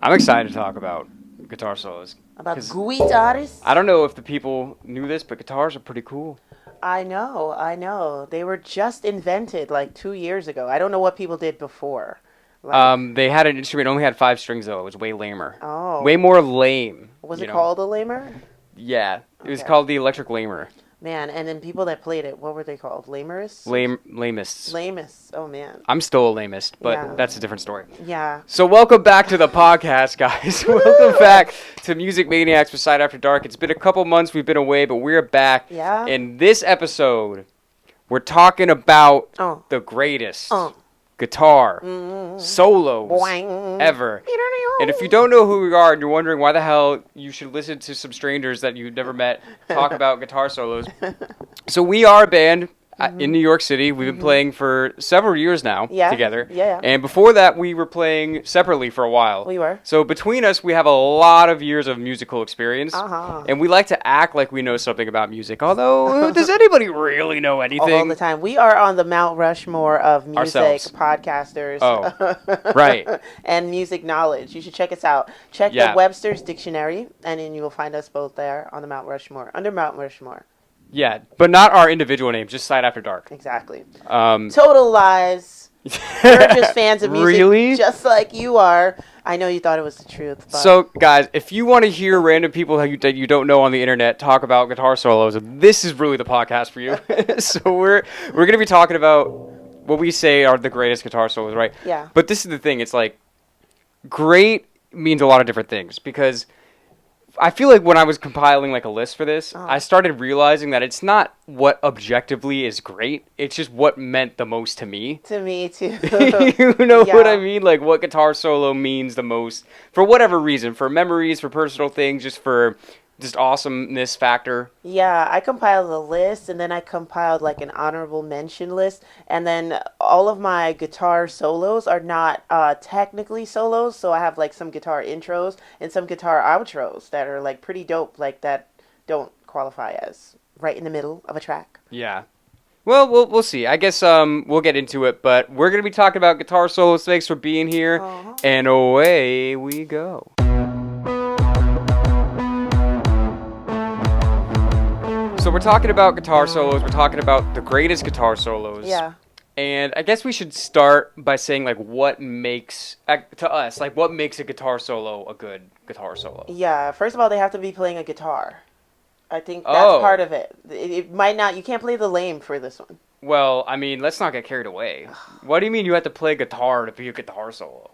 I'm excited to talk about guitar solos. About guitarists? I don't know if the people knew this, but guitars are pretty cool. I know. They were just invented like 2 years ago. I don't know what people did before. They had an instrument, only had 5 strings though. It was way lamer. Oh. Way more lame. Was it called a lamer? Yeah. It was called the electric lamer. Man, and then people that played it, what were they called? Lamerists? Lamists. Lamists. Oh, man. I'm still a lamist, but that's a different story. Yeah. So welcome back to the podcast, guys. Welcome back to Music Maniacs with Side After Dark. It's been a couple months we've been away, but we're back. Yeah. In this episode, we're talking about the greatest guitar solos Boing. ever. And if you don't know who we are and you're wondering why the hell you should listen to some strangers that you've never met talk about guitar solos. So we are a band in New York City. We've been playing for several years now together. Yeah. And before that, we were playing separately for a while. We were. So between us, we have a lot of years of musical experience. And we like to act like we know something about music. Although, does anybody really know anything? All the time. We are on the Mount Rushmore of music podcasters. Oh, right. And music knowledge. You should check us out. Check the Webster's Dictionary, and then you will find us both there on the Mount Rushmore, under Mount Rushmore. Yeah, but not our individual names, just Side After Dark. Exactly. Total lies. We're just fans of music, really? Just like you are. I know you thought it was the truth. But. So, guys, if you want to hear random people that you don't know on the internet talk about guitar solos, this is really the podcast for you. So we're going to be talking about what we say are the greatest guitar solos, right? Yeah. But this is the thing. It's like, great means a lot of different things, because I feel like when I was compiling like a list for this, I started realizing that it's not what objectively is great. It's just what meant the most to me. To me, too. You know what I mean? Like what guitar solo means the most for whatever reason. For memories, for personal things, just for just awesomeness factor. Yeah, I compiled a list, and then I compiled like an honorable mention list, and then all of my guitar solos are not technically solos, so I have like some guitar intros and some guitar outros that are like pretty dope, like that don't qualify as right in the middle of a track. Yeah. Well, we'll see. I guess we'll get into it, but we're going to be talking about guitar solos. Thanks for being here, and away we go. So we're talking about guitar solos. We're talking about the greatest guitar solos. Yeah. And I guess we should start by saying, like, what makes, to us, like, what makes a guitar solo a good guitar solo? Yeah. First of all, they have to be playing a guitar. I think that's part of it. It might not, you can't play the lame for this one. Well, I mean, let's not get carried away. What do you mean you have to play guitar to be a guitar solo?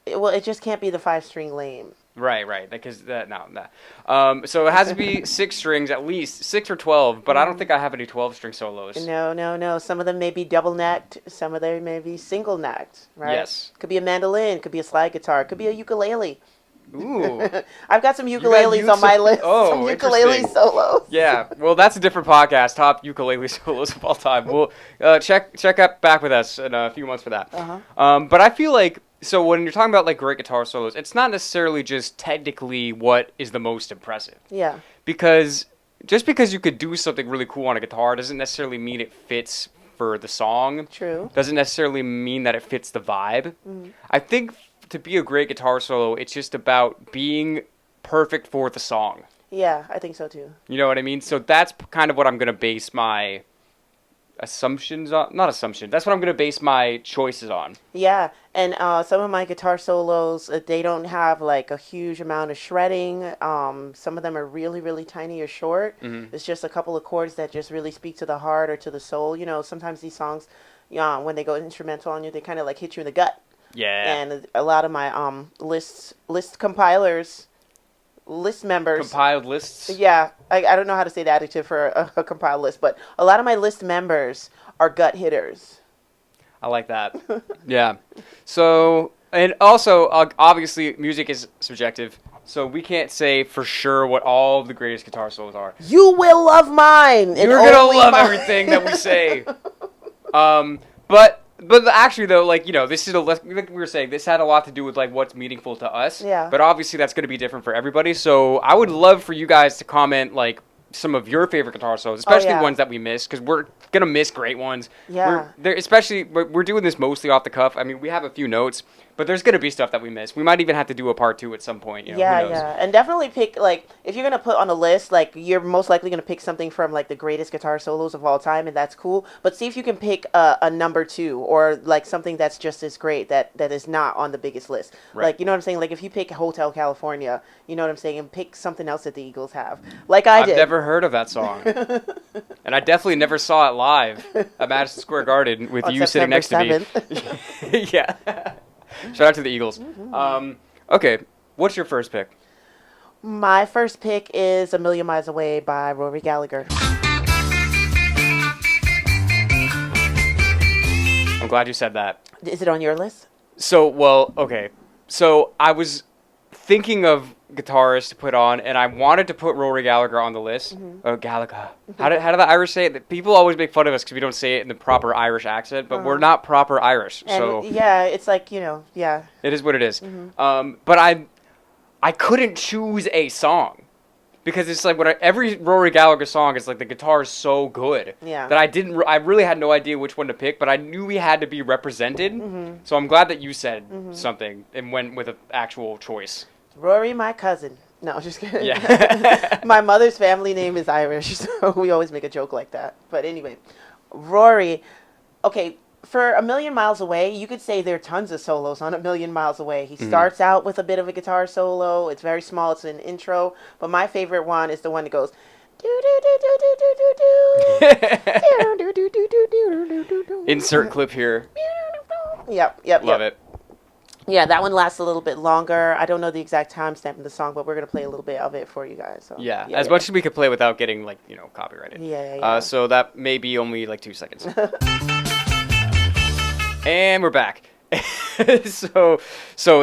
Well, it just can't be the 5-string lame. Right, because so it has to be 6 strings, at least 6 or 12. But I don't think I have any 12-string solos. No. Some of them may be double-necked. Some of them may be single-necked. Right? Yes. Could be a mandolin. Could be a slide guitar. Could be a ukulele. Ooh. I've got some ukuleles on my list. Some ukulele solos. Yeah. Well, that's a different podcast. Top ukulele solos of all time. We'll check back with us in a few months for that. But I feel like. So when you're talking about like great guitar solos, it's not necessarily just technically what is the most impressive. Yeah. Because just because you could do something really cool on a guitar doesn't necessarily mean it fits for the song. True. Doesn't necessarily mean that it fits the vibe. I think to be a great guitar solo, it's just about being perfect for the song. Yeah, I think so too. You know what I mean? So that's kind of what I'm going to base my assumptions on. Not assumptions. That's what I'm going to base my choices on. Yeah, and some of my guitar solos, they don't have like a huge amount of shredding. Some of them are really, really tiny or short. It's just a couple of chords that just really speak to the heart or to the soul. You know, sometimes these songs, when they go instrumental on you, they kind of like hit you in the gut. Yeah. And a lot of my list compilers, list members. Compiled lists? Yeah. I don't know how to say the adjective for a compiled list, but a lot of my list members are gut hitters. I like that. Yeah. So, and also, obviously, music is subjective, so we can't say for sure what all the greatest guitar solos are. You will love mine. You're going to love everything that we say. But actually, though, like, you know, this is like we were saying, this had a lot to do with, like, what's meaningful to us. Yeah. But obviously, that's going to be different for everybody. So I would love for you guys to comment, like, some of your favorite guitar solos, especially yeah. ones that we miss, because we're gonna miss great ones. Yeah. We're doing this mostly off the cuff. I mean, we have a few notes, but there's gonna be stuff that we miss. We might even have to do a part 2 at some point. You know, Yeah, who knows? yeah, and definitely pick, like, if you're gonna put on a list, like, you're most likely gonna pick something from like the greatest guitar solos of all time, and that's cool. But see if you can pick a number 2, or like something that's just as great that is not on the biggest list. Right. Like, you know what I'm saying? Like, if you pick Hotel California, you know what I'm saying, and pick something else that the Eagles have, like I did. I've never heard of that song, and I definitely never saw it live at Madison Square Garden with On you sitting next September to me. Yeah. Shout out to the Eagles. Okay, what's your first pick? My first pick is A Million Miles Away by Rory Gallagher. I'm glad you said that. Is it on your list? So, well, okay. So I was thinking of guitarists to put on, and I wanted to put Rory Gallagher on the list. Gallagher. How do the Irish say it? People always make fun of us because we don't say it in the proper Irish accent, but we're not proper Irish. And So yeah, it's like, you know, yeah. it is what it is. But I couldn't choose a song. Because it's like every Rory Gallagher song is like the guitar is so good Yeah. that I really had no idea which one to pick, but I knew we had to be represented. So I'm glad that you said something and went with an actual choice. Rory, my cousin. No, I'm just kidding. Yeah. My mother's family name is Irish, so we always make a joke like that. But anyway, Rory, okay, for A Million Miles Away, you could say there are tons of solos on A Million Miles Away. He starts out with a bit of a guitar solo. It's very small. It's an intro. But my favorite one is the one that goes... Insert clip here. Yep. Love it. Yeah, that one lasts a little bit longer. I don't know the exact timestamp of the song, but we're going to play a little bit of it for you guys. So. Yeah, as much as we could play without getting, like, you know, copyrighted. Yeah. So that may be only, like, 2 seconds. And we're back. So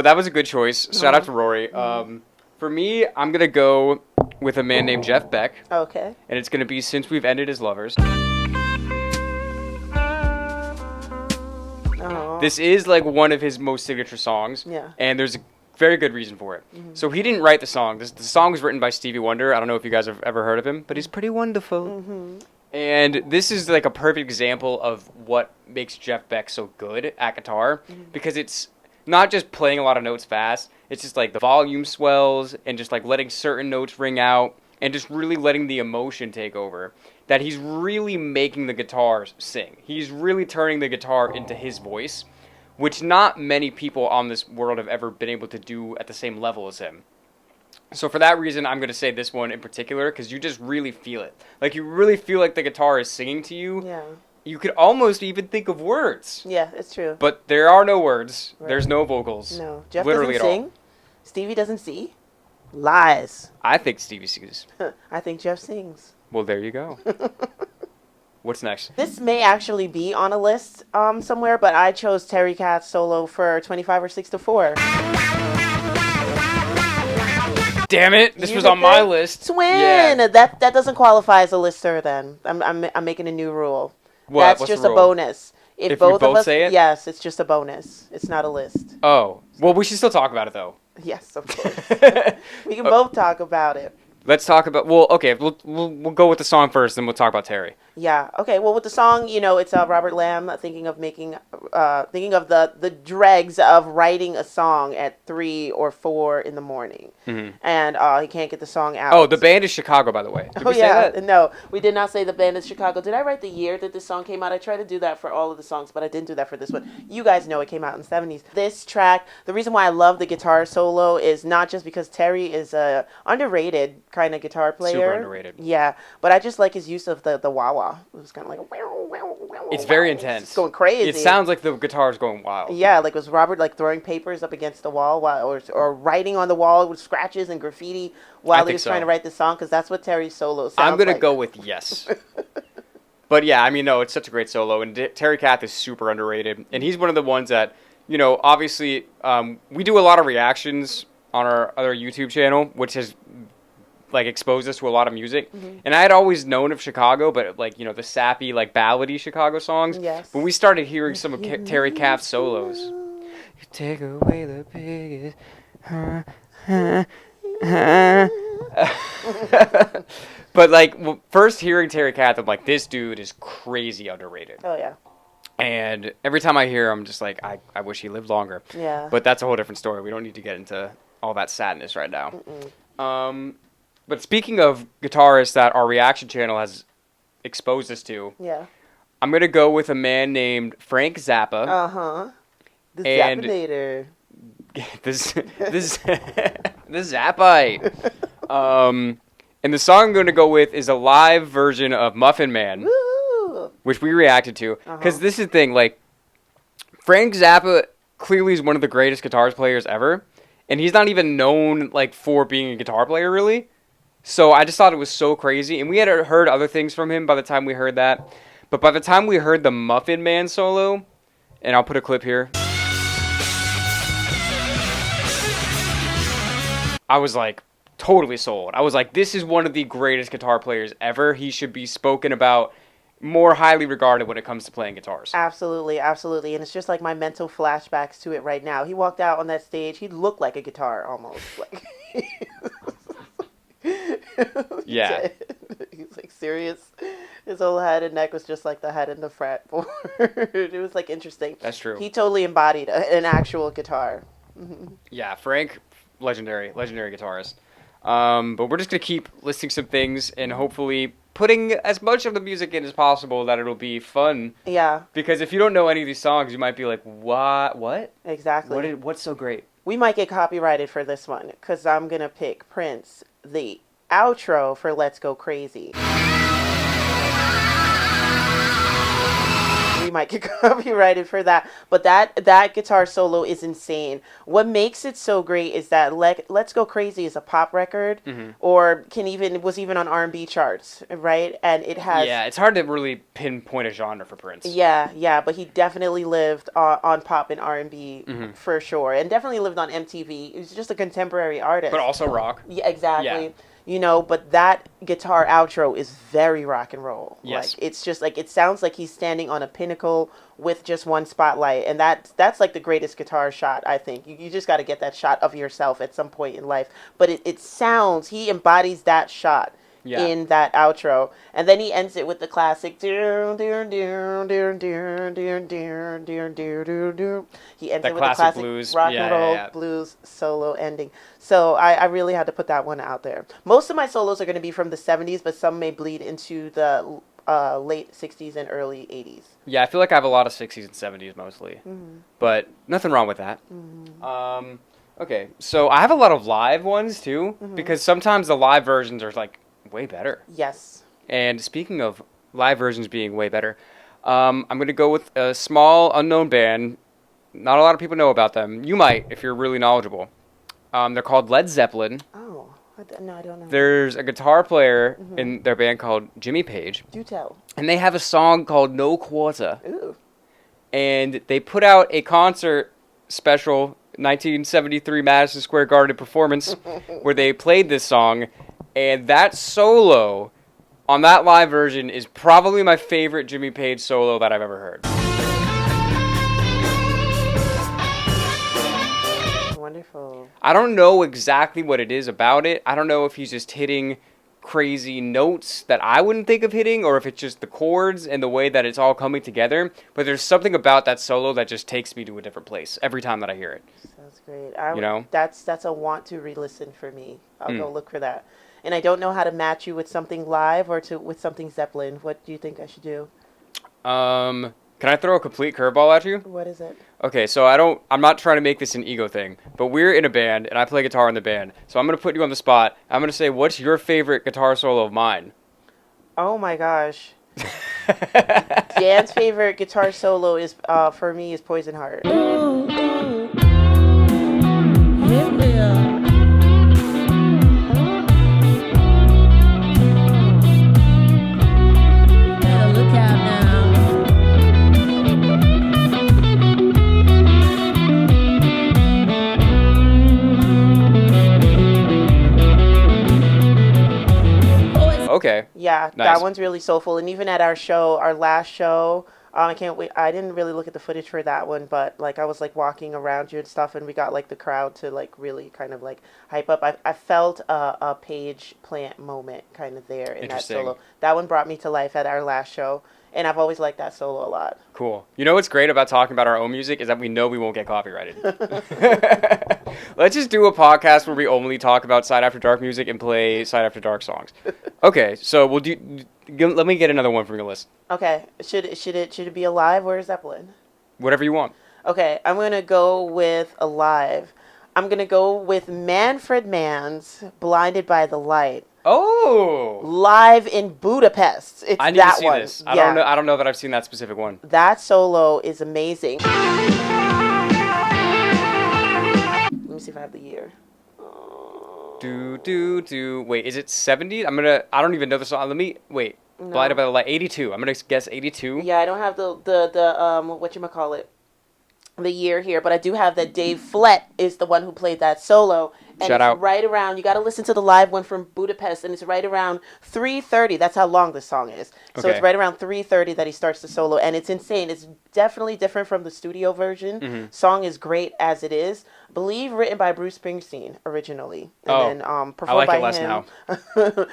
that was a good choice. Shout out to Rory. For me, I'm going to go with a man named Jeff Beck. Okay. And it's going to be Since We've Ended as Lovers. Oh. This is, like, one of his most signature songs. Yeah. And there's a very good reason for it. So he didn't write the song. The song was written by Stevie Wonder. I don't know if you guys have ever heard of him, but he's pretty wonderful. And this is like a perfect example of what makes Jeff Beck so good at guitar, because it's not just playing a lot of notes fast. It's just like the volume swells and just like letting certain notes ring out and just really letting the emotion take over. That he's really making the guitar sing. He's really turning the guitar into his voice, which not many people on this world have ever been able to do at the same level as him. So for that reason, I'm going to say this one in particular, because you just really feel it. Like, you really feel like the guitar is singing to you. Yeah. You could almost even think of words. Yeah, it's true. But there are no words. Right. There's no vocals. No. Jeff literally doesn't at all. sing. Stevie doesn't see. Lies. I think Stevie sings. I think Jeff sings. Well, there you go. What's next? This may actually be on a list somewhere, but I chose Terry Kath's solo for 25 or 6 to 4. Damn it! This You was get on my that? list. Twin! Yeah. That doesn't qualify as a lister then. I'm making a new rule. What? That's What's the just a rule? bonus. If we both of both us say it? Yes, it's just a bonus. It's not a list. Oh. Well, we should still talk about it, though. Yes, of course. We can both talk about it. Let's talk about... Well, okay. We'll go with the song first, then we'll talk about Terry. Yeah. Okay. Well, with the song, you know, it's Robert Lamb thinking of the dregs of writing a song at 3 or 4 in the morning, and he can't get the song out. Oh, the band is Chicago, by the way. Did we say that? No, we did not say the band is Chicago. Did I write the year that this song came out? I tried to do that for all of the songs, but I didn't do that for this one. You guys know it came out in the 70s. This track, the reason why I love the guitar solo is not just because Terry is a underrated kind of guitar player. Super underrated. Yeah, but I just like his use of the wah-wah. It was kind of like It's very intense. It's going crazy. It sounds like the guitar is going wild. Yeah, like was Robert like throwing papers up against the wall or writing on the wall with scratches and graffiti while he was trying to write the song? Because that's what Terry's solo sounds like. I'm gonna go with yes. But yeah, I mean, no, it's such a great solo, and Terry Kath is super underrated, and he's one of the ones that, you know, obviously we do a lot of reactions on our other YouTube channel, which has like exposed us to a lot of music. And I had always known of Chicago, but like, you know, the sappy, like ballady Chicago songs. Yes. When we started hearing some of Terry Kath's solos. You take away the biggest. But like first hearing Terry Kath, I'm like, this dude is crazy underrated. Oh yeah. And every time I hear him, I'm just like, I wish he lived longer. Yeah. But that's a whole different story. We don't need to get into all that sadness right now. But speaking of guitarists that our reaction channel has exposed us to, yeah, I'm gonna go with a man named Frank Zappa. The Zappinator. The Zappite. And the song I'm going to go with is a live version of Muffin Man, Woo! which we reacted to. Because this is the thing, like, Frank Zappa clearly is one of the greatest guitar players ever. And he's not even known, like, for being a guitar player, really. So I just thought it was so crazy. And we had heard other things from him by the time we heard that. But by the time we heard the Muffin Man solo, and I'll put a clip here, I was like, totally sold. I was like, this is one of the greatest guitar players ever. He should be spoken about more highly regarded when it comes to playing guitars. Absolutely, absolutely. And it's just like my mental flashbacks to it right now. He walked out on that stage, he looked like a guitar almost. Like yeah. He's like serious. His whole head and neck was just like the head and the fretboard. It was like interesting. That's true. He totally embodied an actual guitar. Yeah, Frank, legendary guitarist. But we're just going to keep listing some things and hopefully putting as much of the music in as possible that it'll be fun. Yeah. Because if you don't know any of these songs, you might be like, what? Exactly. What's so great? We might get copyrighted for this one because I'm going to pick Prince, the outro for Let's Go Crazy. We might get copyrighted for that, but that guitar solo is insane. What makes it so great is that Let's Go Crazy is a pop record, or was even on R&B charts, right? And it has it's hard to really pinpoint a genre for Prince. Yeah, but he definitely lived on pop and R&B for sure, and definitely lived on MTV. He was just a contemporary artist, But also rock. Yeah, exactly. Yeah. You know, but that guitar outro is very rock and roll. Yes. Like, it's just like, it sounds like he's standing on a pinnacle with just one spotlight. And that's like the greatest guitar shot, I think. You just got to get that shot of yourself at some point in life. But it sounds, he embodies that shot in that outro. And then he ends it with the classic. He ends it with the classic blues. rock and roll blues solo ending. So I really had to put that one out there. Most of my solos are going to be from the 70s, but some may bleed into the late 60s and early 80s. Yeah, I feel like I have a lot of 60s and 70s mostly. But nothing wrong with that. Okay, so I have a lot of live ones too, because sometimes the live versions are like way better. Yes. And speaking of live versions being way better, I'm going to go with a small unknown band. Not a lot of people know about them. You might, if you're really knowledgeable. They're called Led Zeppelin. Oh, no, I don't know. There's a guitar player in their band called Jimmy Page. Do tell. And they have a song called No Quarter. Ooh. And they put out a concert special, 1973 Madison Square Garden performance, where they played this song. And that solo on that live version is probably my favorite Jimmy Page solo that I've ever heard. Wonderful. I don't know exactly what it is about it. I don't know if he's just hitting crazy notes that I wouldn't think of hitting, or if it's just the chords and the way that it's all coming together. But there's something about that solo that just takes me to a different place every time that I hear it. Sounds great. That's a want to re-listen for me. I'll go look for that. And I don't know how to match you with something live or with something Zeppelin. What do you think I should do? Can I throw a complete curveball at you? What is it? Okay, so I'm not trying to make this an ego thing, but we're in a band, and I play guitar in the band. So I'm going to put you on the spot. I'm going to say, what's your favorite guitar solo of mine? Oh my gosh. Dan's favorite guitar solo is, for me, is Poison Heart. Ooh, ooh. Yeah. Better look out now. Okay. Yeah, Nice. That one's really soulful. And even at our last show, I can't wait. I didn't really look at the footage for that one, but like I was like walking around you and stuff, and we got like the crowd to like really kind of like hype up. I felt a Page Plant moment kind of there in that Interesting. solo. That one brought me to life at our last show, and I've always liked that solo a lot. Cool. You know what's great about talking about our own music is that we know we won't get copyrighted. Let's just do a podcast where we only talk about Side After Dark music and play Side After Dark songs. Okay, so we'll do. Let me get another one from your list. Okay, should it be Alive or Zeppelin? Whatever you want. Okay, I'm gonna go with Alive. I'm gonna go with Manfred Mann's "Blinded by the Light." Oh, Live in Budapest. It's I need that to see one. this. Yeah. I don't know that I've seen that specific one. That solo is amazing. Let me see if I have the year. Wait, is it 70s? I don't even know the song. Let me wait. No. Blinded by the Light. 82. I'm gonna guess 82. Yeah, I don't have the whatchamacallit, the year here, but I do have that Dave Flett is the one who played that solo. And Shout it's out. right around, you got to listen to the live one from Budapest, and it's right around 3:30. That's how long this song is. So Okay. it's right around 3:30 that he starts the solo, and it's insane. It's definitely different from the studio version. Mm-hmm. Song is great as it is. Believe written by Bruce Springsteen originally, and then performed I like by it less him. now. Written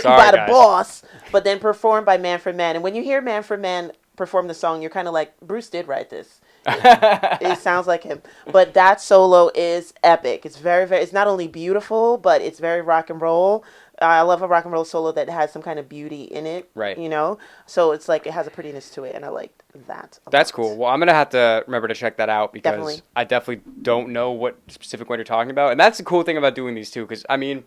Sorry, by the guys. boss, but then performed by Manfred Mann. And when you hear Manfred Mann perform the song, you're kind of like, Bruce did write this. It sounds like him. But that solo is epic. It's very, very, it's not only beautiful, but it's very rock and roll. I love a rock and roll solo that has some kind of beauty in it. Right. You know? So it's like, it has a prettiness to it, and I like that a That's lot. cool. Well, I'm going to have to remember to check that out because Definitely. I definitely don't know what specific one you're talking about. And that's the cool thing about doing these too because, I mean,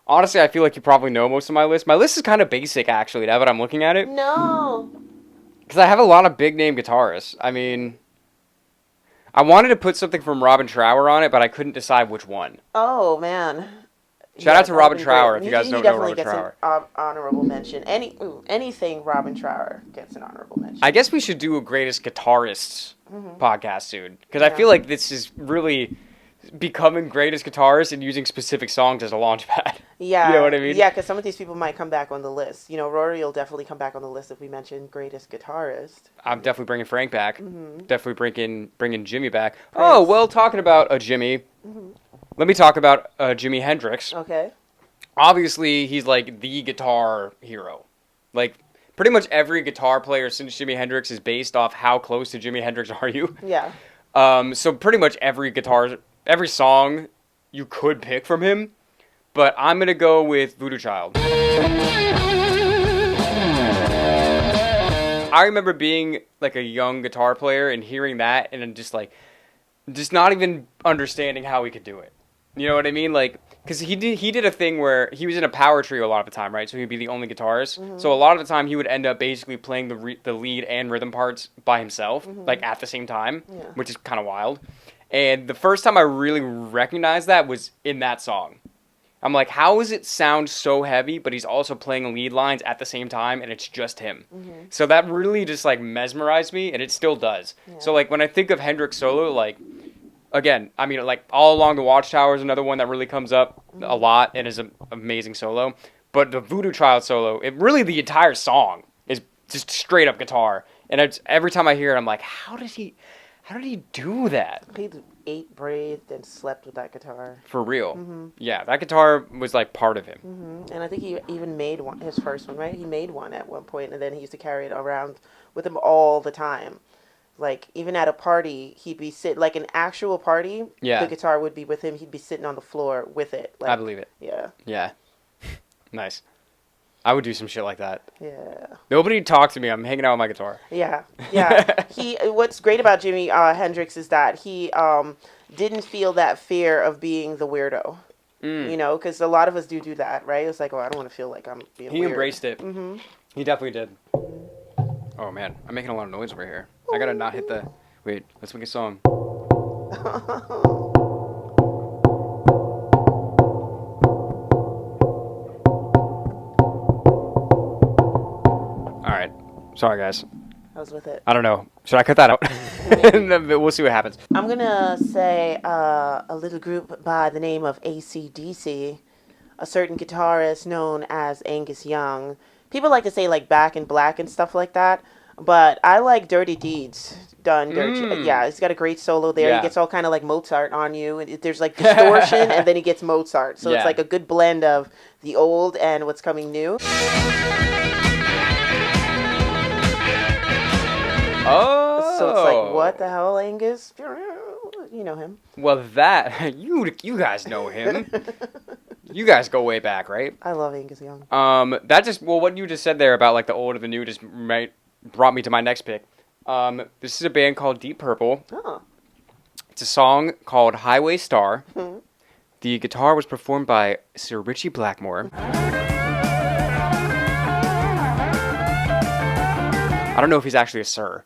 honestly, I feel like you probably know most of my list. My list is kind of basic, actually, now that I'm looking at it. No. Because I have a lot of big-name guitarists. I mean, I wanted to put something from Robin Trower on it, but I couldn't decide which one. Oh, man. Shout out to that Robin would've been Trower great. if you guys He don't know definitely Robin gets Trower. an honorable mention. Anything Robin Trower gets an honorable mention. I guess we should do a greatest guitarists podcast soon because I Yeah. feel like this is really becoming greatest guitarist and using specific songs as a launch pad. Yeah. You know what I mean? Yeah, because some of these people might come back on the list. You know, Rory will definitely come back on the list if we mention greatest guitarist. I'm definitely bringing Frank back. Definitely bringing Jimmy back. Prince. Oh, well, talking about a Jimmy, let me talk about Jimi Hendrix. Okay. Obviously, he's like the guitar hero. Like, pretty much every guitar player since Jimi Hendrix is based off how close to Jimi Hendrix are you. Yeah. So pretty much every song you could pick from him, but I'm going to go with Voodoo Child. I remember being like a young guitar player and hearing that and just not even understanding how he could do it. You know what I mean? Like, because he did a thing where he was in a power trio a lot of the time, right? So he'd be the only guitarist. So a lot of the time he would end up basically playing the lead and rhythm parts by himself, like at the same time, which is kind of wild. And the first time I really recognized that was in that song. I'm like, how does it sound so heavy, but he's also playing lead lines at the same time, and it's just him? So that really just, like, mesmerized me, and it still does. Yeah. So, like, when I think of Hendrix solo, like, again, I mean, like, All Along the Watchtower is another one that really comes up a lot and is an amazing solo. But the Voodoo Child solo, the entire song is just straight up guitar. And every time I hear it, I'm like, how did he do that? He ate, breathed, and slept with that guitar. For real. Yeah, that guitar was like part of him. And I think he even made one, his first one, right? He made one at one point, and then he used to carry it around with him all the time. Like, even at a party, he'd be like an actual party, Yeah. the guitar would be with him. He'd be sitting on the floor with it. Like, I believe it. Yeah. Yeah. Nice. I would do some shit like that. Yeah. Nobody talk to me. I'm hanging out with my guitar. Yeah. Yeah. What's great about Jimi Hendrix is that he didn't feel that fear of being the weirdo. You know, because a lot of us do that, right? It's like, oh, I don't want to feel like I'm being He weird. embraced it. He definitely did. Oh, man. I'm making a lot of noise over here. I gotta not hit the... Wait, let's make a song. Alright. Sorry, guys. I was with it. I don't know. Should I cut that out? We'll see what happens. I'm going to say a little group by the name of AC/DC, a certain guitarist known as Angus Young. People like to say, like, Back in Black and stuff like that. But I like Dirty Deeds done dirty. Yeah, he's got a great solo there. Yeah. He gets all kind of like Mozart on you. And there's like distortion, and then he gets Mozart. So Yeah. it's like a good blend of the old and what's coming new. Oh. So it's like, what the hell, Angus? You know him. Well, that you guys know him. You guys go way back, right? I love Angus Young. What you just said there about like the old and the new just brought me to my next pick. This is a band called Deep Purple. Oh. It's a song called Highway Star. The guitar was performed by Sir Richie Blackmore. I don't know if he's actually a sir.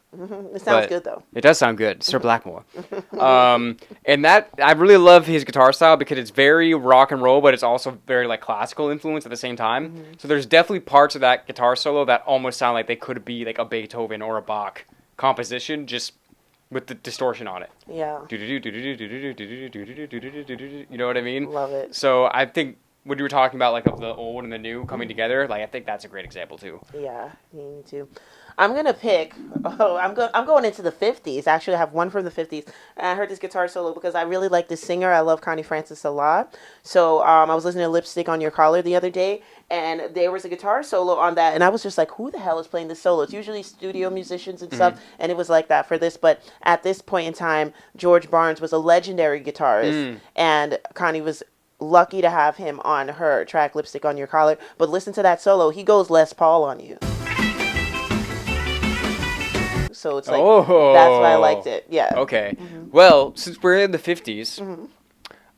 It sounds good though. It does sound good, Sir Blackmore. And that I really love his guitar style because it's very rock and roll, but it's also very like classical influence at the same time. So there's definitely parts of that guitar solo that almost sound like they could be like a Beethoven or a Bach composition, just with the distortion on it. Yeah. You know what I mean? Love it. So I think when you were talking about like of the old and the new coming together, like I think that's a great example too. Yeah, me too. I'm gonna pick. I'm going into the 50s. Actually, I have one from the 50s. And I heard this guitar solo because I really like this singer. I love Connie Francis a lot. So I was listening to Lipstick on Your Collar the other day, and there was a guitar solo on that, and I was just like, who the hell is playing this solo? It's usually studio musicians and stuff, and it was like that for this. But at this point in time, George Barnes was a legendary guitarist, and Connie was lucky to have him on her track Lipstick on Your Collar. But listen to that solo. He goes Les Paul on you. So it's like, that's why I liked it. Yeah. Okay. Well, since we're in the 50s,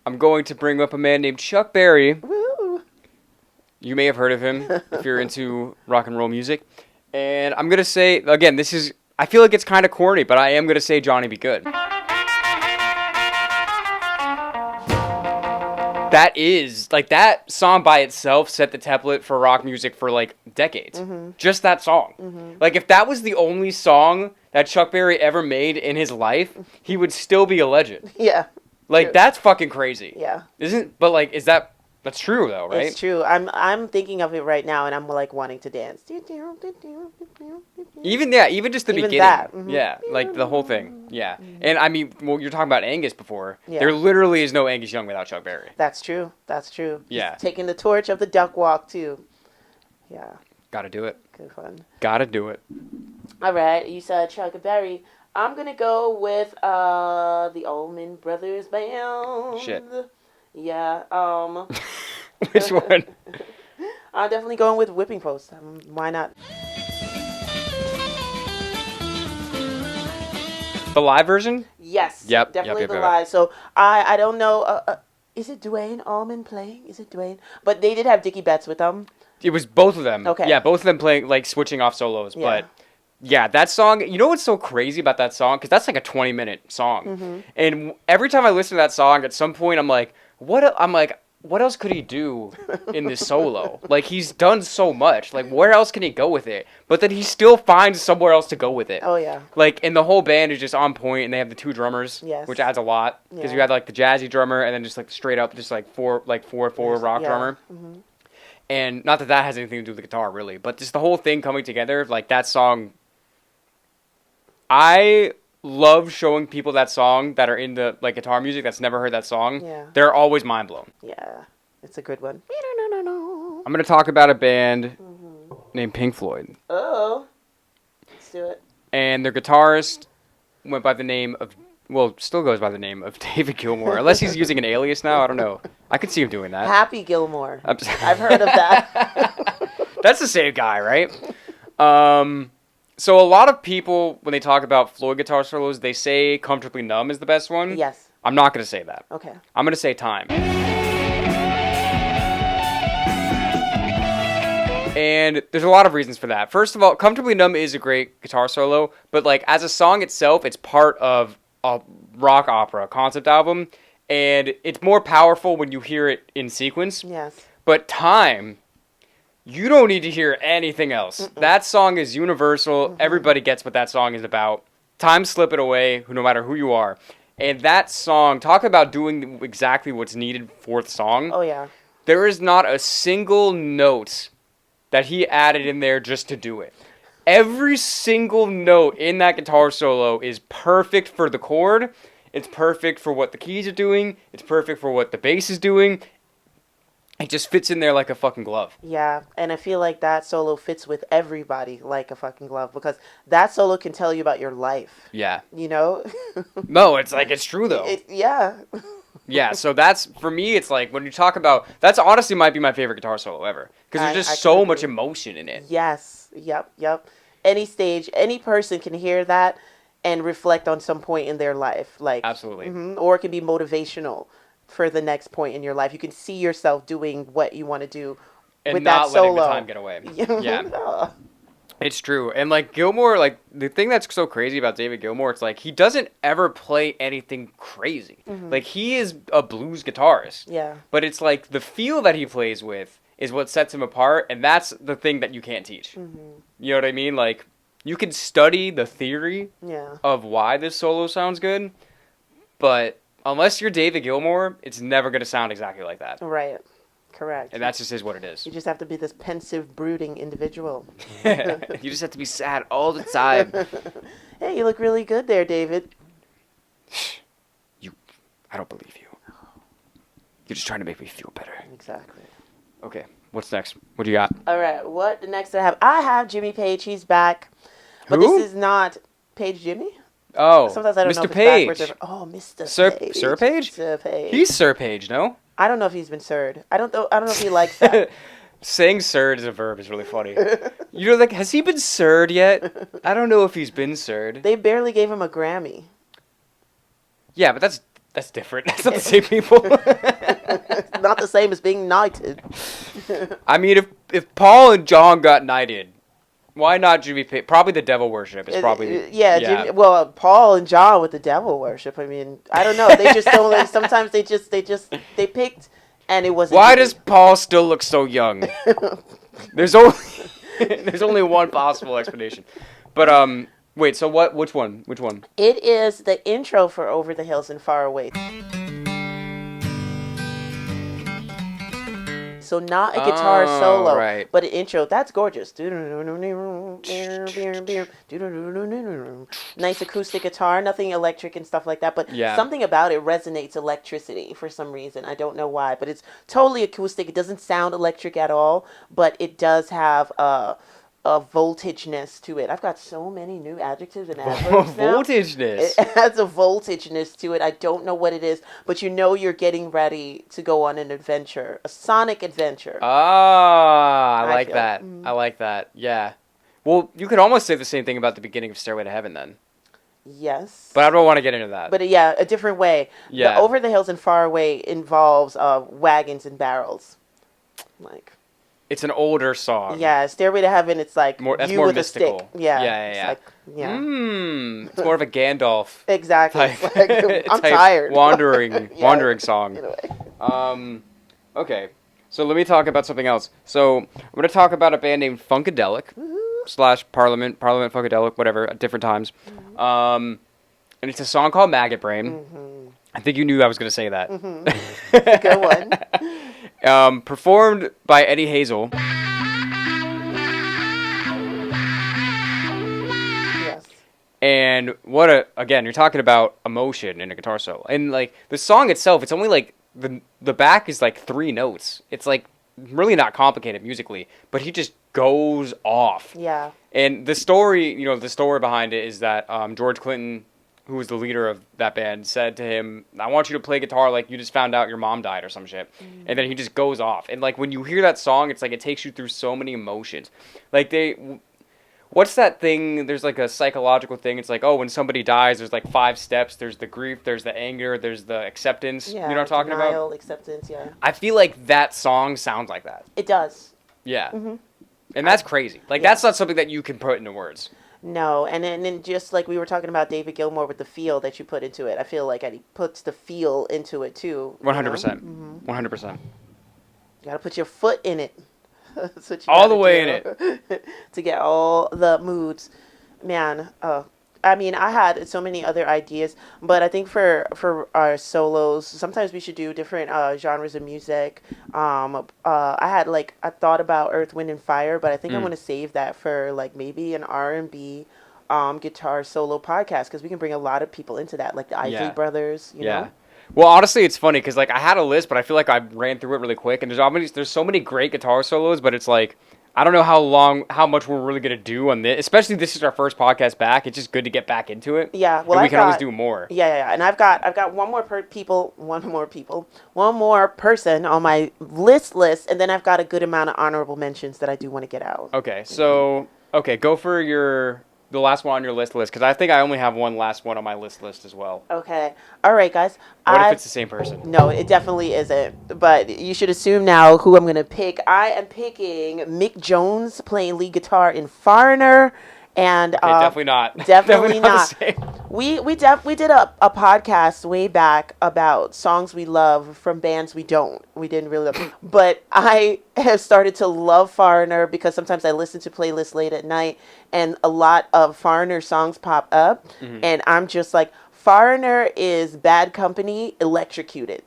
I'm going to bring up a man named Chuck Berry. Woo. You may have heard of him if you're into rock and roll music. And I'm going to say, again, I feel like it's kind of corny, but I am going to say Johnny Be Good. That song by itself set the template for rock music for like decades. Just that song. Like if that was the only song that Chuck Berry ever made in his life, he would still be a legend. Yeah. Like True. That's fucking crazy. Yeah. That's true though, right? It's true. I'm thinking of it right now, and I'm like wanting to dance. Even just the Even beginning. that. Yeah, like the whole thing. Yeah. And I mean, well, you're talking about Angus before. Yeah. There literally is no Angus Young without Chuck Berry. That's true. That's true. Yeah. He's taking the torch of the duck walk too. Yeah. Gotta do it. Good fun. Gotta do it. All right. You said Chuck Berry. I'm gonna go with the Allman Brothers band. Shit. Yeah. Which one? I'm definitely going with Whipping Post. Why not? The live version? Yes. Yep. Definitely Yep. the live. So I don't know. Is it Dwayne Allman playing? Is it Dwayne? But they did have Dickie Betts with them. It was both of them. Okay. Yeah, both of them playing, like, switching off solos. Yeah. But, yeah, that song, you know what's so crazy about that song? Because that's like a 20-minute song. And every time I listen to that song, at some point, I'm like, what else could he do in this solo? Like, he's done so much. Like, where else can he go with it? But then he still finds somewhere else to go with it. Oh, yeah. Like, and the whole band is just on point, and they have the two drummers, Yes. which adds a lot. Because Yeah. you had, like, the jazzy drummer, and then just, like, straight up, just, like, four rock Yeah. drummer. And not that has anything to do with the guitar, really. But just the whole thing coming together, like, that song... I love showing people that song that are into, like, guitar music that's never heard that song. Yeah. They're always mind blown. Yeah. It's a good one. I'm going to talk about a band named Pink Floyd. Oh. Let's do it. And their guitarist went by the name of, well, still goes by the name of David Gilmour. Unless he's using an alias now, I don't know. I could see him doing that. Happy Gilmour. I've heard of that. That's the same guy, right? So a lot of people, when they talk about Floyd guitar solos, they say Comfortably Numb is the best one. Yes. I'm not going to say that. Okay. I'm going to say Time. And there's a lot of reasons for that. First of all, Comfortably Numb is a great guitar solo, but like as a song itself, it's part of a rock opera concept album, and it's more powerful when you hear it in sequence. Yes. But Time, you don't need to hear anything else. That song is universal. Everybody gets what that song is about. Time Slip It Away, no matter who you are. And that song, talk about doing exactly what's needed for the song. Oh, yeah. There is not a single note that he added in there just to do it. Every single note in that guitar solo is perfect for the chord. It's perfect for what the keys are doing. It's perfect for what the bass is doing. It just fits in there like a fucking glove. Yeah, and I feel like that solo fits with everybody like a fucking glove because that solo can tell you about your life. Yeah. You know? No, it's like, it's true though. Yeah. Yeah, so that's, for me, it's like, when you talk about, that's honestly might be my favorite guitar solo ever. Because there's just so much emotion in it. Yes. Yep. Any stage, any person can hear that and reflect on some point in their life. Like, Absolutely. Or it can be motivational for the next point in your life. You can see yourself doing what you want to do And with not that solo. letting the time get away. Yeah. It's true. And like Gilmour, like the thing that's so crazy about David Gilmour, it's like he doesn't ever play anything crazy. Like he is a blues guitarist. Yeah. But it's like the feel that he plays with is what sets him apart, and that's the thing that you can't teach. You know what I mean? Like you can study the theory of why this solo sounds good, but unless you're David Gilmour, it's never going to sound exactly like that. Right. Correct. And that's just is what it is. You just have to be this pensive, brooding individual. You just have to be sad all the time. Hey, you look really good there, David. I don't believe you. You're just trying to make me feel better. Exactly. Okay, what's next? What do you got? All right, what next I have? I have Jimmy Page. He's back. But Who? this is not Page Jimmy. Oh, Sometimes I don't know Mr. if it's Page. backwards or... Oh, Mr. Sir Page. Sir Page? Sir Page. He's Sir Page, no? I don't know if he's been sirred. I don't know if he likes that. Saying sirred as a verb is really funny. You know, like, has he been sirred yet? I don't know if he's been sirred. They barely gave him a Grammy. Yeah, but that's different. That's not the same people. It's not the same as being knighted. I mean, if Paul and John got knighted, why not Jimmy Page? Probably the devil worship is probably... Jimmy, well, Paul and John with the devil worship. I mean, I don't know. They just don't... Like, sometimes they picked, and it wasn't... Why does Paul still look so young? There's only one possible explanation. But, wait, so what? Which one? It is the intro for Over the Hills and Far Away. So not a guitar solo, right. but an intro. That's gorgeous. Nice acoustic guitar, nothing electric and stuff like that. But something about it resonates electricity for some reason. I don't know why, but it's totally acoustic. It doesn't sound electric at all, but it does have a voltageness to it. I've got so many new adjectives and adverbs now. Voltageness. It has a voltageness to it. I don't know what it is, but you know you're getting ready to go on an adventure, a sonic adventure. Ah, I like that. I like that. Yeah. Well, you could almost say the same thing about the beginning of Stairway to Heaven then. Yes. But I don't want to get into that. But yeah, a different way. Yeah. The Over the Hills and Far Away involves wagons and barrels. Like... It's an older song. Yeah, Stairway to Heaven, it's like that's you more with mystical. a stick. Yeah. Yeah. Like, It's more of a Gandalf. Exactly. Type, Like, I'm type tired. wandering song. Anyway. Okay, so let me talk about something else. So I'm going to talk about a band named Funkadelic / Parliament Funkadelic, whatever, at different times. And it's a song called Maggot Brain. I think you knew I was going to say that. It's a good one. Performed by Eddie Hazel. Yes. And again, you're talking about emotion in a guitar solo. And like the song itself, it's only like the back is like 3 notes. It's like really not complicated musically, but he just goes off. Yeah. And the story behind it is that George Clinton, who was the leader of that band, said to him, I want you to play guitar like you just found out your mom died or some shit. And then he just goes off. And like when you hear that song, it's like it takes you through so many emotions. Like what's that thing? There's like a psychological thing. It's like, oh, when somebody dies, there's like 5 steps. There's the grief, there's the anger, there's the acceptance. Yeah, you know what I'm talking denial, about? Acceptance, yeah. I feel like that song sounds like that. It does. Yeah. And that's crazy. Like that's not something that you can put into words. No, and then just like we were talking about David Gilmour with the feel that you put into it, I feel like Eddie puts the feel into it too. 100%. 100%. You gotta put your foot in it. All the way in it. to get all the moods. Man, I mean, I had so many other ideas, but I think for our solos, sometimes we should do different genres of music. I thought about Earth, Wind, and Fire, but I think I want to save that for like maybe an R&B guitar solo podcast because we can bring a lot of people into that, like the Isley Brothers. You know? Well, honestly, it's funny because like I had a list, but I feel like I ran through it really quick, and there's so many great guitar solos, but it's like I don't know how much we're really gonna do on this. Especially this is our first podcast back. It's just good to get back into it. Yeah, well, and we can always do more. Yeah, and I've got one more person on my list, and then I've got a good amount of honorable mentions that I do want to get out. Okay, so go for the last one on your list because I think I only have one last one on my list as well. Okay, all right, guys. What if it's the same person? No, it definitely isn't. But you should assume now who I'm gonna pick. I am picking Mick Jones playing lead guitar in Foreigner. And definitely not. Definitely not. The same. We did a podcast way back about songs we love from bands we didn't really love. But I have started to love Foreigner because sometimes I listen to playlists late at night and a lot of Foreigner songs pop up and I'm just like, Foreigner is Bad Company electrocuted.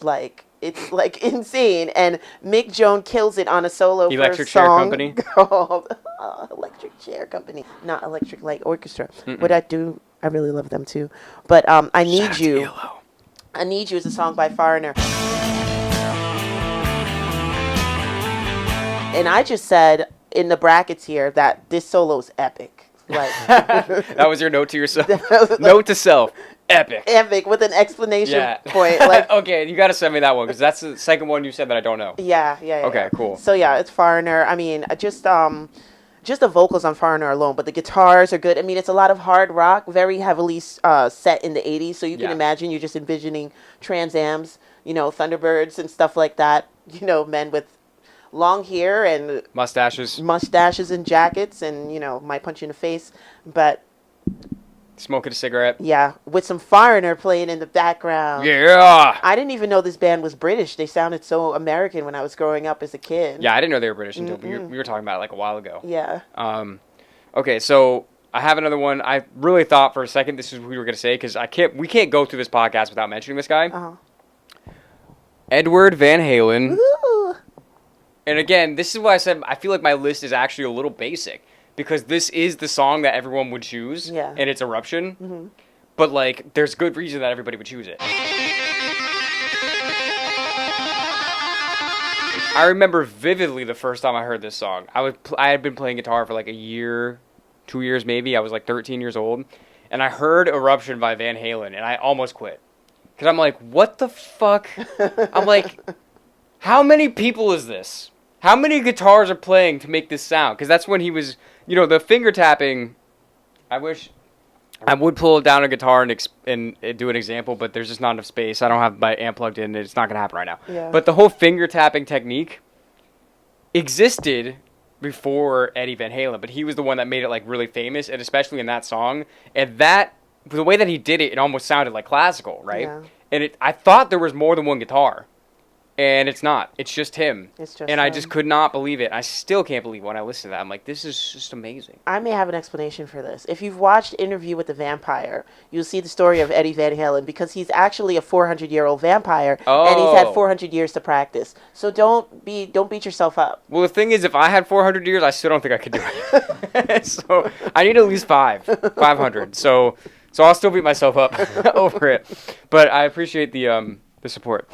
Like it's like insane, and Mick Jones kills it on a solo Electric for a Chair song Company called Electric Chair Company, not Electric Light Orchestra. What I do, I really love them too. But I Need You. I Need You is a song by Foreigner. And I just said in the brackets here that this solo is epic. Like that was your note to yourself. Note to self. Epic. Epic with an explanation point. Like, okay, you got to send me that one because that's the second one you said that I don't know. Yeah. Okay, cool. So yeah, it's Foreigner. I mean, just the vocals on Foreigner alone, but the guitars are good. I mean, it's a lot of hard rock, very heavily set in the 80s. So you can imagine you're just envisioning Trans Am's, Thunderbirds and stuff like that. Men with long hair and mustaches and jackets and, might punch you in the face. But smoking a cigarette. Yeah, with some Foreigner playing in the background. Yeah. I didn't even know this band was British. They sounded so American when I was growing up as a kid. Yeah, I didn't know they were British until we were talking about it like a while ago. Yeah. Okay, so I have another one. I really thought for a second this is what we were going to say because we can't go through this podcast without mentioning this guy. Edward Van Halen. Ooh. And again, this is why I said I feel like my list is actually a little basic. Because this is the song that everyone would choose, and it's Eruption. But, like, there's good reason that everybody would choose it. I remember vividly the first time I heard this song. I had been playing guitar for, like, a year, 2 years maybe. I was, like, 13 years old. And I heard Eruption by Van Halen, and I almost quit. Because I'm like, what the fuck? I'm like, how many people is this? How many guitars are playing to make this sound? Because that's when he was... the finger tapping, I wish I would pull down a guitar and do an example, but there's just not enough space. I don't have my amp plugged in. It's not going to happen right now. Yeah. But the whole finger tapping technique existed before Eddie Van Halen, but he was the one that made it like really famous, and especially in that song. And the way that he did it, it almost sounded like classical, right? Yeah. And I thought there was more than one guitar. And it's not. It's just him. I just could not believe it. I still can't believe it when I listen to that. I'm like, this is just amazing. I may have an explanation for this. If you've watched Interview with the Vampire, you'll see the story of Eddie Van Halen because he's actually a 400-year-old vampire, and he's had 400 years to practice. So don't beat yourself up. Well, the thing is, if I had 400 years, I still don't think I could do it. So I need at least 500. So I'll still beat myself up over it. But I appreciate the support.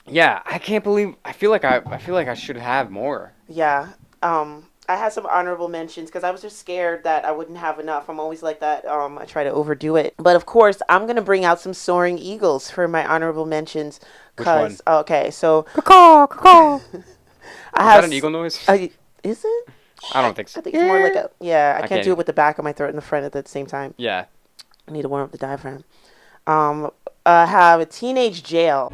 Yeah, I can't believe. I feel like I should have more. Yeah. I had some honorable mentions because I was just scared that I wouldn't have enough. I'm always like that. I try to overdo it. But of course, I'm gonna bring out some Soaring Eagles for my honorable mentions. Which one? Okay, so. Caw. Is that an eagle noise? Is it? I don't think so. I think it's more like a. Yeah, I can't do it with the back of my throat and the front at the same time. Yeah. I need to warm up the diaphragm. I have a Teenage Jail.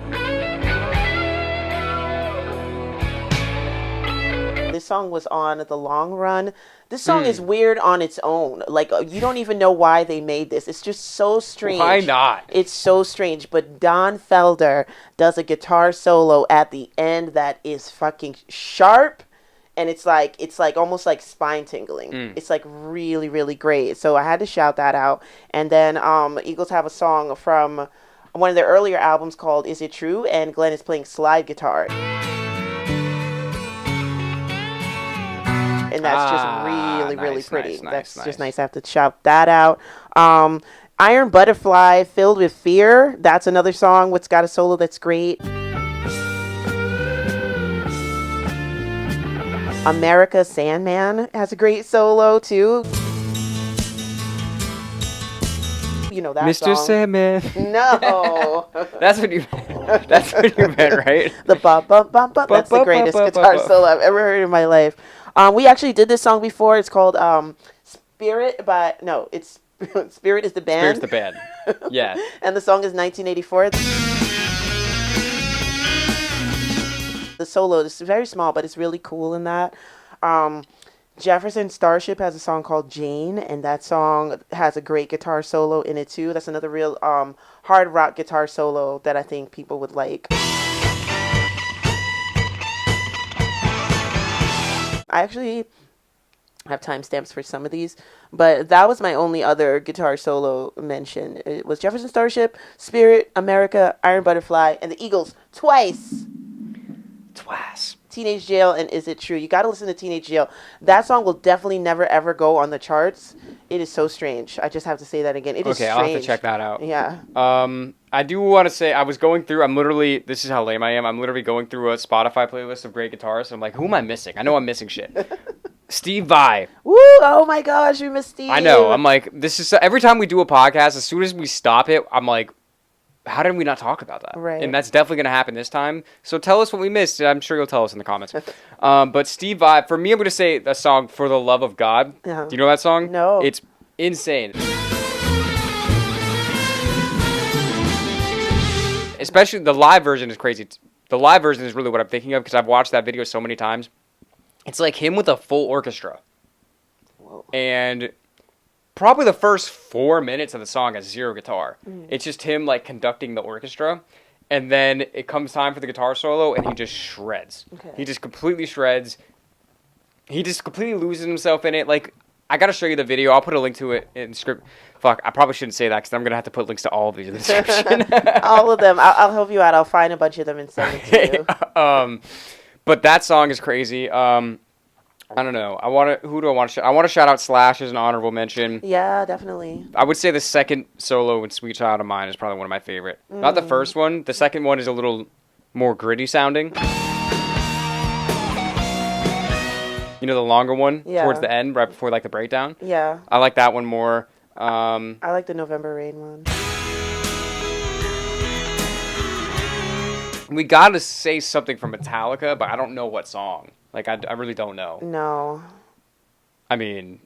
This song was on The Long Run. This song is weird on its own. Like, you don't even know why they made this. It's just so strange. Why not? It's so strange. But Don Felder does a guitar solo at the end that is fucking sharp and it's like almost like spine tingling. It's like really, really great. So I had to shout that out. And then Eagles have a song from one of their earlier albums called Is It True? And Glenn is playing slide guitar. And that's just really, really pretty. That's just nice. I have to shout that out. Iron Butterfly, Filled with Fear. That's another song which got a solo that's great. America Sandman has a great solo too. You know that Mr. song. Sandman. No. That's what you meant, right? The bump, bump, bump, bump. That's the greatest guitar solo I've ever heard in my life. We actually did this song before. It's called Spirit, but no, it's Spirit is the band. Spirit's the band. Yeah. And the song is 1984. The solo is very small, but it's really cool in that. Jefferson Starship has a song called Jane, and that song has a great guitar solo in it too. That's another real hard rock guitar solo that I think people would like. I actually have timestamps for some of these, but that was my only other guitar solo mention. It was Jefferson Starship, Spirit, America, Iron Butterfly, and the Eagles twice. Teenage Jail and Is It True? You got to listen to Teenage Jail. That song will definitely never ever go on the charts. It is so strange. I just have to say that again. It is strange. Okay, I'll have to check that out. Yeah. I do want to say I was going through. This is how lame I am. I'm literally going through a Spotify playlist of great guitarists. I'm like, who am I missing? I know I'm missing shit. Steve Vai. Woo! Oh my gosh, we missed Steve. I know. I'm like, this is every time we do a podcast. As soon as we stop it, I'm like, how did we not talk about that? Right. And that's definitely going to happen this time. So tell us what we missed. I'm sure you'll tell us in the comments. But Steve Vai, for me, I'm going to say the song For the Love of God. Uh-huh. Do you know that song? No. It's insane. Especially the live version is crazy. The live version is really what I'm thinking of because I've watched that video so many times. It's like him with a full orchestra. Whoa. And probably the first 4 minutes of the song has zero guitar. It's just him like conducting the orchestra, and then it comes time for the guitar solo, and he just shreds. Okay. He just completely shreds. He just completely loses himself in it. Like, I gotta show you the video. I'll put a link to it in the script. Fuck, I probably shouldn't say that because I'm gonna have to put links to all of these in the description. All of them. I'll help you out. I'll find a bunch of them and send it to you. But that song is crazy. I don't know. Who do I want to shout? I want to shout out Slash as an honorable mention. Yeah, definitely. I would say the second solo in Sweet Child of Mine is probably one of my favorite. Not the first one. The second one is a little more gritty sounding. You know, the longer one towards the end, right before like the breakdown. Yeah. I like that one more. I like the November Rain one. We gotta say something from Metallica, but I don't know what song. Like, I really don't know. No. I mean,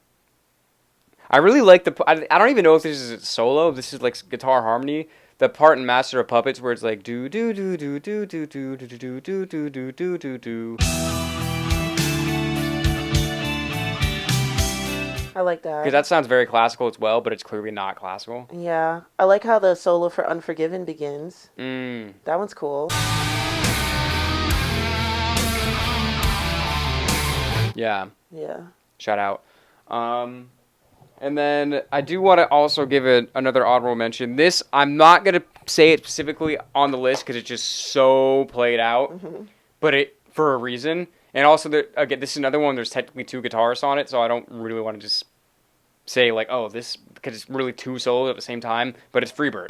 I really like I don't even know if this is a solo. This is like guitar harmony. The part in Master of Puppets where it's like do do do do do do do do do do do do do do do. I like that. Because that sounds very classical as well, but it's clearly not classical. Yeah. I like how the solo for Unforgiven begins. That one's cool. Yeah. Yeah. Shout out. And then I do want to also give it another honorable mention. This, I'm not going to say it specifically on the list because it's just so played out, but it for a reason. And also, again, this is another one. There's technically two guitarists on it, so I don't really want to just say like, oh, this, because it's really two solos at the same time. But it's Freebird.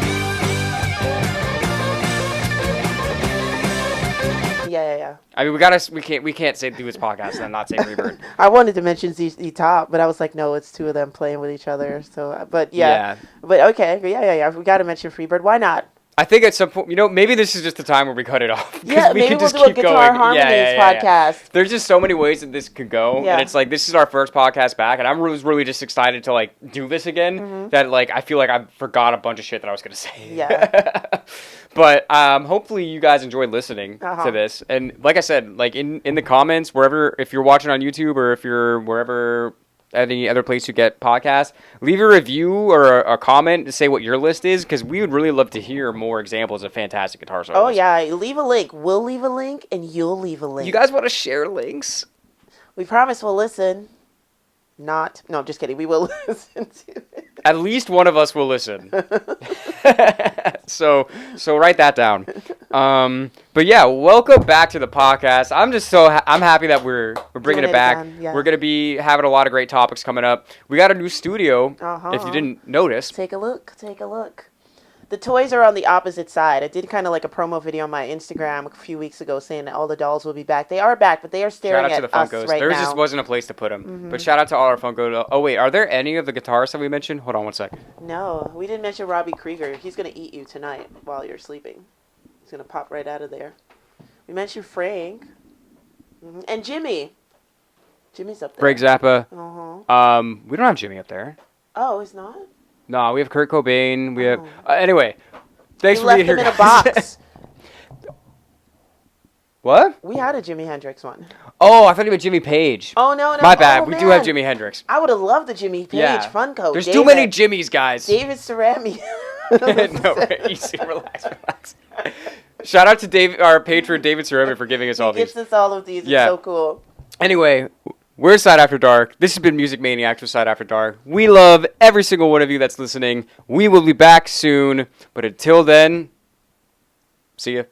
Yeah. I mean, we can't say do this podcast and not say Freebird. I wanted to mention ZZ Top, but I was like, no, it's two of them playing with each other. So, but yeah. But okay, yeah. We got to mention Freebird. Why not? I think at some point, maybe this is just the time where we cut it off. Yeah, maybe we'll do a Guitar Harmonies podcast. There's just so many ways that this could go. Yeah. And it's like, this is our first podcast back. And I was really just excited to, like, do this again. That, like, I feel like I forgot a bunch of shit that I was going to say. Yeah. But hopefully you guys enjoyed listening to this. And like I said, like, in the comments, wherever, if you're watching on YouTube or if you're wherever, any other place you get podcasts, leave a review or a comment to say what your list is, because we would really love to hear more examples of fantastic guitar solos. Oh yeah, leave a link. We'll leave a link, and you'll leave a link. You guys want to share links? We promise we'll listen. No, I'm just kidding. We will listen to it. At least one of us will listen. So write that down. But yeah, welcome back to the podcast. I'm just I'm happy that we're bringing Doing it back. again, yeah. We're gonna be having a lot of great topics coming up. We got a new studio. If you didn't notice. Take a look. The toys are on the opposite side. I did kind of like a promo video on my Instagram a few weeks ago saying that all the dolls will be back. They are back, but they are staring Shout out at to the us Funkos. right There now. just wasn't a place to put them. But shout out to all our Funko. Oh wait, are there any of the guitarists that we mentioned? Hold on one sec. No, we didn't mention Robbie Krieger. He's going to eat you tonight while you're sleeping. He's going to pop right out of there. We mentioned Frank. And Jimmy. Jimmy's up there. Frank Zappa. Uh-huh. We don't have Jimmy up there. Oh, he's not? No, we have Kurt Cobain. We have anyway. Thanks You for being left here. him in a box. What? We had a Jimi Hendrix one. Oh, I thought you meant Jimmy Page. Oh, no. My bad. Oh, We do have man. Jimi Hendrix. I would have loved the Jimmy Page Yeah. Funko. There's too many Jimmys, guys. David Cerami. No, easy, relax. Shout out to Dave, our patron David Cerami, for giving us all He these. gets us all of these. Yeah. It's so cool. Anyway, we're Side After Dark. This has been Music Maniacs with Side After Dark. We love every single one of you that's listening. We will be back soon, but until then, see ya.